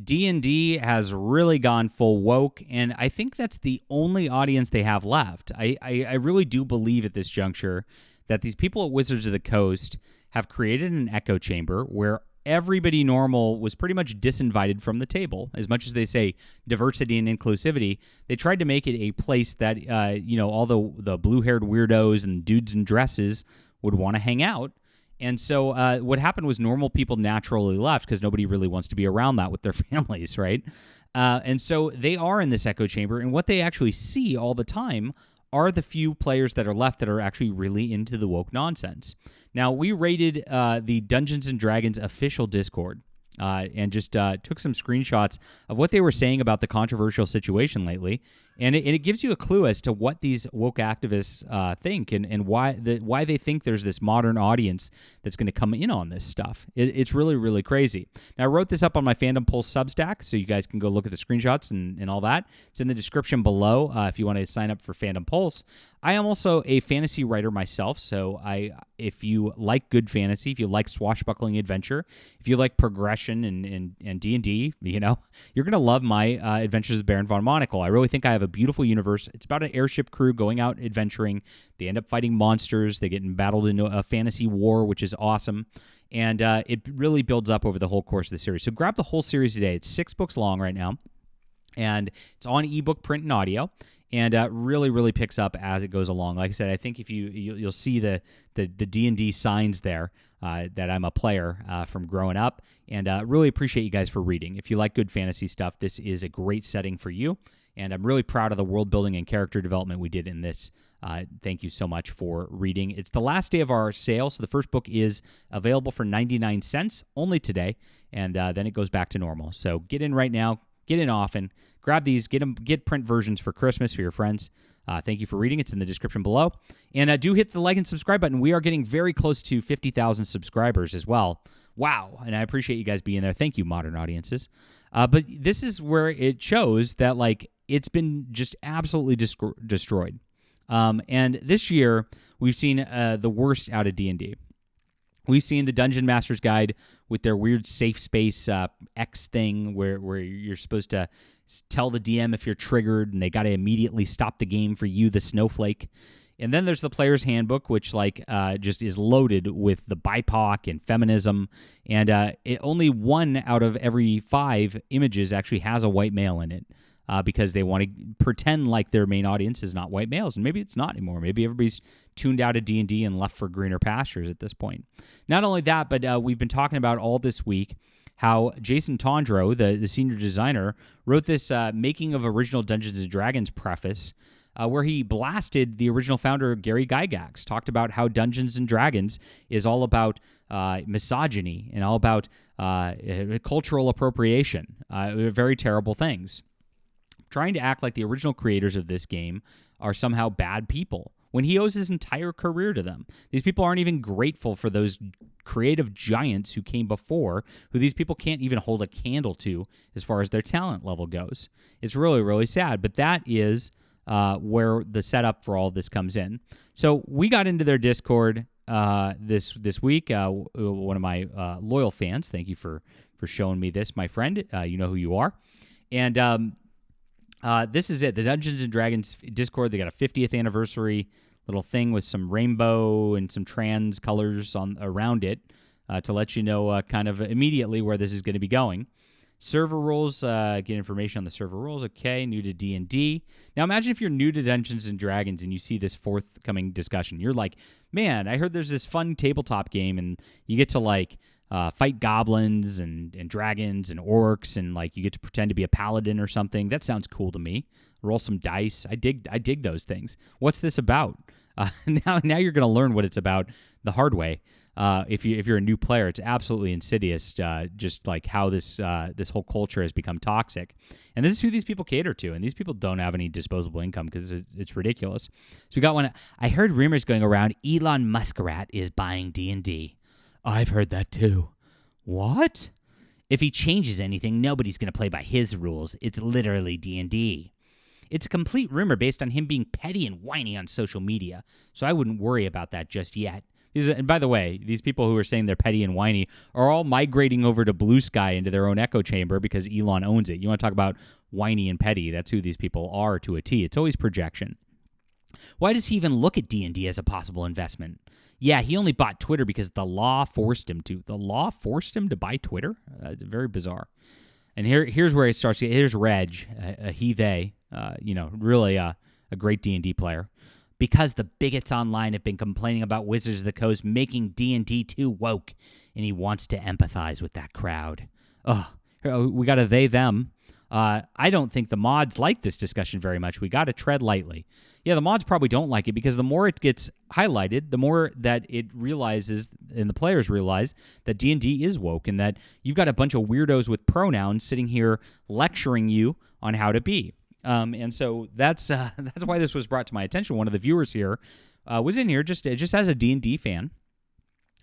D&D has really gone full woke, and I think that's the only audience they have left. I really do believe at this juncture that these people at Wizards of the Coast have created an echo chamber where everybody normal was pretty much disinvited from the table. As much as they say diversity and inclusivity, they tried to make it a place that all the blue-haired weirdos and dudes in dresses would want to hang out. And so what happened was normal people naturally left because nobody really wants to be around that with their families, right? And so they are in this echo chamber, and what they actually see all the time are the few players that are left that are actually really into the woke nonsense. Now, we raided the Dungeons & Dragons official Discord and just took some screenshots of what they were saying about the controversial situation lately. And it gives you a clue as to what these woke activists think and why they think there's this modern audience that's going to come in on this stuff. It's really, really crazy. Now, I wrote this up on my Fandom Pulse Substack, so you guys can go look at the screenshots and all that. It's in the description below if you want to sign up for Fandom Pulse. I am also a fantasy writer myself, so if you like good fantasy, if you like swashbuckling adventure, if you like progression and D&D, you're going to love my Adventures of Baron von Monocle. I really think I have a beautiful universe. It's about an airship crew going out adventuring. They end up fighting monsters. They get embattled in a fantasy war, which is awesome. And it really builds up over the whole course of the series. So grab the whole series today. It's 6 books long right now. And it's on ebook, print, and audio. And really, really picks up as it goes along. Like I said, I think if you'll see the D&D signs there that I'm a player from growing up. And really appreciate you guys for reading. If you like good fantasy stuff, this is a great setting for you. And I'm really proud of the world building and character development we did in this. Thank you so much for reading. It's the last day of our sale, so the first book is available for 99 cents only today, and then it goes back to normal. So get in right now, get in often, grab these, get print versions for Christmas for your friends. Thank you for reading. It's in the description below. And do hit the like and subscribe button. We are getting very close to 50,000 subscribers as well. Wow. And I appreciate you guys being there. Thank you, modern audiences. But this is where it shows that, it's been just absolutely destroyed. And this year, we've seen the worst out of D&D. We've seen the Dungeon Master's Guide with their weird safe space X thing where you're supposed to tell the DM if you're triggered, and they got to immediately stop the game for you, the snowflake. And then there's the Player's Handbook, which just is loaded with the BIPOC and feminism. And only 1 out of every 5 images actually has a white male in it. Because they want to pretend like their main audience is not white males. And maybe it's not anymore. Maybe everybody's tuned out of D&D and left for greener pastures at this point. Not only that, but we've been talking about all this week how Jason Tondro, the senior designer, wrote this Making of Original Dungeons & Dragons preface where he blasted the original founder, Gary Gygax, talked about how Dungeons & Dragons is all about misogyny and all about cultural appropriation, very terrible things. Trying to act like the original creators of this game are somehow bad people when he owes his entire career to them. These people aren't even grateful for those creative giants who came before, who these people can't even hold a candle to as far as their talent level goes. It's really, really sad, but that is where the setup for all of this comes in. So we got into their Discord this week. One of my loyal fans, thank you for showing me this, my friend. You know who you are. And this is it. The Dungeons & Dragons Discord, they got a 50th anniversary little thing with some rainbow and some trans colors around it to let you know kind of immediately where this is going to be going. Server rules, get information on the server rules. Okay, new to D&D. Now imagine if you're new to Dungeons & Dragons and you see this forthcoming discussion. You're like, man, I heard there's this fun tabletop game and you get to fight goblins and dragons and orcs, and you get to pretend to be a paladin or something. That sounds cool to me. Roll some dice. I dig those things. What's this about? Now you're going to learn what it's about the hard way. If you're a new player, it's absolutely insidious. Just how this whole culture has become toxic, and this is who these people cater to. And these people don't have any disposable income because it's ridiculous. So we got one. I heard rumors going around. Elon Muskrat is buying D&D. I've heard that too. What? If he changes anything, nobody's going to play by his rules. It's literally D&D. It's a complete rumor based on him being petty and whiny on social media, so I wouldn't worry about that just yet. And by the way, these people who are saying they're petty and whiny are all migrating over to Blue Sky into their own echo chamber because Elon owns it. You want to talk about whiny and petty? That's who these people are to a T. It's always projection. Why does he even look at D&D as a possible investment? Yeah, he only bought Twitter because the law forced him to. The law forced him to buy Twitter? Very bizarre. And here's where it starts. Here's Reg, they, really a great D&D player. Because the bigots online have been complaining about Wizards of the Coast making D&D too woke, and he wants to empathize with that crowd. We got a they, them. I don't think the mods like this discussion very much. We got to tread lightly. Yeah, the mods probably don't like it because the more it gets highlighted, the more that it realizes, and the players realize, that D&D is woke and that you've got a bunch of weirdos with pronouns sitting here lecturing you on how to be. And so that's why this was brought to my attention. One of the viewers here was in here just as a D&D fan,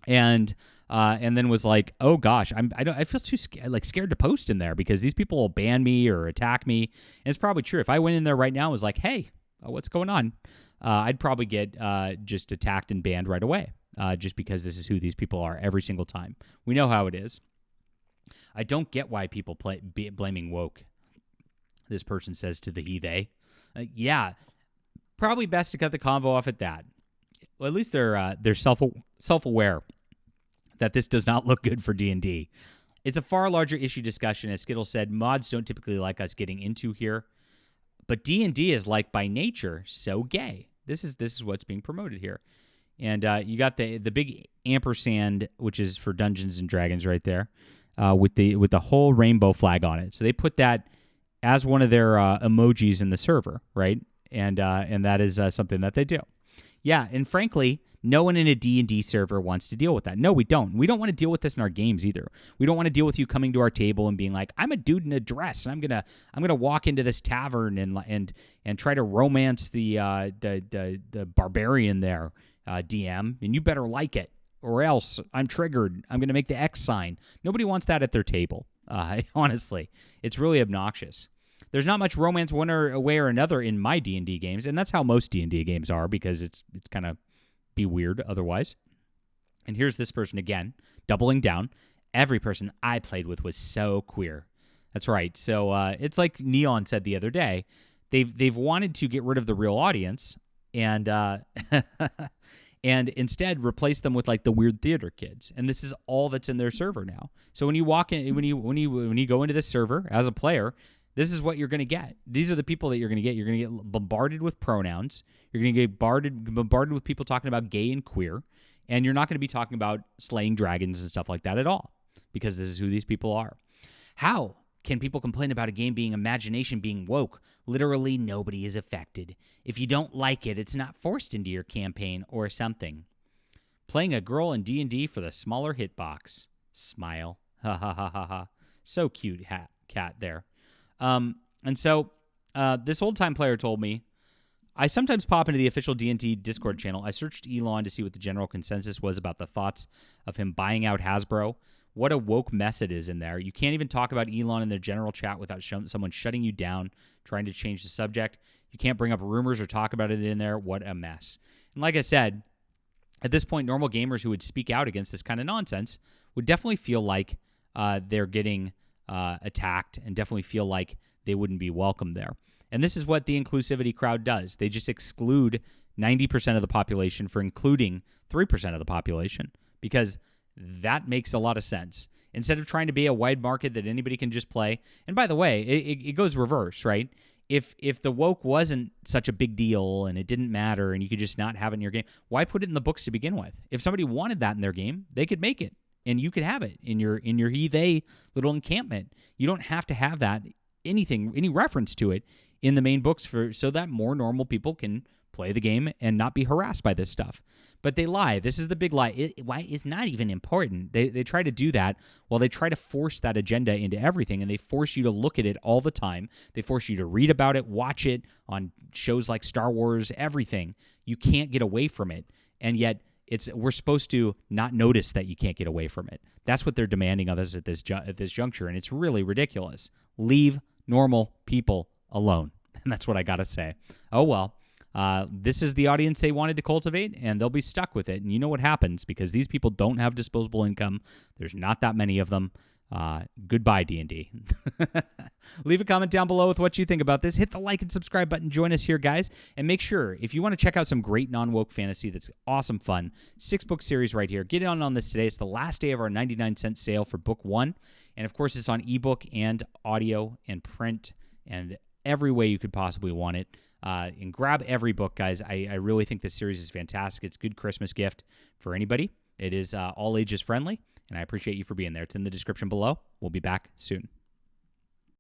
and then was like, "Oh gosh, I feel too scared to post in there because these people will ban me or attack me." And it's probably true. If I went in there right now and was like, "Hey, what's going on?" I'd probably get just attacked and banned right away, just because this is who these people are every single time. We know how it is. I don't get why people blaming woke. This person says to the they. Yeah, probably best to cut the convo off at that. Well, at least they're self-aware that this does not look good for D&D. It's a far larger issue discussion. As Skittle said, mods don't typically like us getting into here. But D&D is, like, by nature, so gay. This is what's being promoted here. And you got the big ampersand, which is for Dungeons and Dragons right there, with the whole rainbow flag on it. So they put that as one of their emojis in the server, right? And that is something that they do. Yeah, and frankly, no one in a D&D server wants to deal with that. No, we don't. We don't want to deal with this in our games either. We don't want to deal with you coming to our table and being like, "I'm a dude in a dress, and I'm gonna walk into this tavern and try to romance the barbarian there, DM, and you better like it, or else I'm triggered. I'm gonna make the X sign." Nobody wants that at their table. Honestly, it's really obnoxious. There's not much romance one way or another in my D&D games, and that's how most D&D games are because it's kind of be weird otherwise. And here's this person again, doubling down. Every person I played with was so queer. That's right. So it's like Neon said the other day. They've wanted to get rid of the real audience and and instead replace them with like the weird theater kids. And this is all that's in their server now. So when you walk in, when you go into this server as a player, this is what you're going to get. These are the people that you're going to get. You're going to get bombarded with pronouns. You're going to get bombarded with people talking about gay and queer. And you're not going to be talking about slaying dragons and stuff like that at all because this is who these people are. How can people complain about a game being imagination being woke? Literally nobody is affected. If you don't like it, it's not forced into your campaign or something. Playing a girl in D&D for the smaller hitbox. Smile. Ha ha ha ha ha. So cute cat there. And so this old-time player told me, "I sometimes pop into the official D&D Discord channel. I searched Elon to see what the general consensus was about the thoughts of him buying out Hasbro. What a woke mess it is in there. You can't even talk about Elon in their general chat without someone shutting you down, trying to change the subject. You can't bring up rumors or talk about it in there. What a mess." And like I said, at this point, normal gamers who would speak out against this kind of nonsense would definitely feel like they're getting attacked and definitely feel like they wouldn't be welcome there. And this is what the inclusivity crowd does. They just exclude 90% of the population for including 3% of the population because that makes a lot of sense. Instead of trying to be a wide market that anybody can just play. And by the way, it goes reverse, right? If the woke wasn't such a big deal and it didn't matter and you could just not have it in your game, why put it in the books to begin with? If somebody wanted that in their game, they could make it. And you could have it in your they little encampment. You don't have to have that any reference to it in the main books so that more normal people can play the game and not be harassed by this stuff. But they lie. This is the big lie. Why it's not even important. They try to do that while they try to force that agenda into everything, and they force you to look at it all the time. They force you to read about it, watch it on shows like Star Wars, everything. You can't get away from it, and yet we're supposed to not notice that you can't get away from it. That's what they're demanding of us at this juncture, and it's really ridiculous. Leave normal people alone. And that's what I got to say. Oh, well. This is the audience they wanted to cultivate, and they'll be stuck with it. And you know what happens, because these people don't have disposable income. There's not that many of them. Goodbye, D&D. Leave a comment down below with what you think about this. Hit the like and subscribe button. Join us here, guys. And make sure, if you want to check out some great non-woke fantasy that's awesome fun, 6-book series right here, get on this today. It's the last day of our 99-cent sale for book 1. And, of course, it's on ebook and audio and print and every way you could possibly want it. And grab every book, guys. I really think this series is fantastic. It's a good Christmas gift for anybody. It is all ages friendly. And I appreciate you for being there. It's in the description below. We'll be back soon.